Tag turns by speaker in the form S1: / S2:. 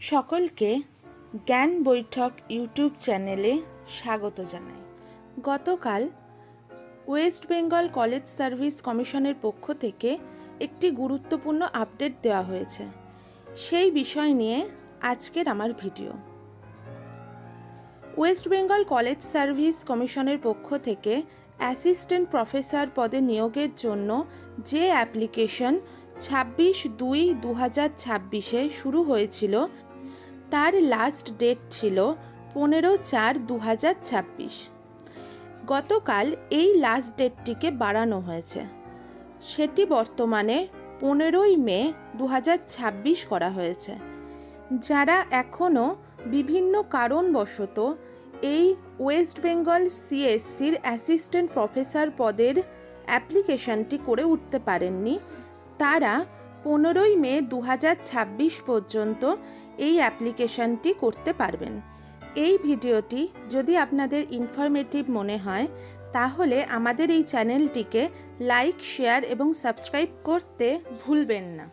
S1: সকলকে জ্ঞান বৈঠক ইউটিউব চ্যানেলে স্বাগত জানাই। গতকাল ওয়েস্ট বেঙ্গল কলেজ সার্ভিস কমিশনের পক্ষ থেকে একটি গুরুত্বপূর্ণ আপডেট দেওয়া হয়েছে। সেই বিষয় নিয়ে আজকের আমার video. West Bengal college service কমিশনের পক্ষ থেকে অ্যাসিস্ট্যান্ট প্রফেসর পদে নিয়োগের জন্য যে অ্যাপ্লিকেশন 26/2/2026 শুরু হয়েছিল তার লাস্ট ডেট ছিল 15/4/2026। গতকাল এই লাস্ট ডেটটিকে বাড়ানো হয়েছে, সেটি বর্তমানে 15 মে 2026 করা হয়েছে। যারা এখনও বিভিন্ন কারণবশত এই ওয়েস্ট বেঙ্গল সিএসসির অ্যাসিস্ট্যান্ট প্রফেসর পদের অ্যাপ্লিকেশনটি করে উঠতে পারেননি, তারা 15 মে 2026 পর্যন্ত এই অ্যাপ্লিকেশনটি করতে পারবেন। এই ভিডিওটি যদি আপনাদের ইনফরমেটিভ মনে হয় তাহলে আমাদের এই চ্যানেলটিকে লাইক, শেয়ার এবং সাবস্ক্রাইব করতে ভুলবেন না।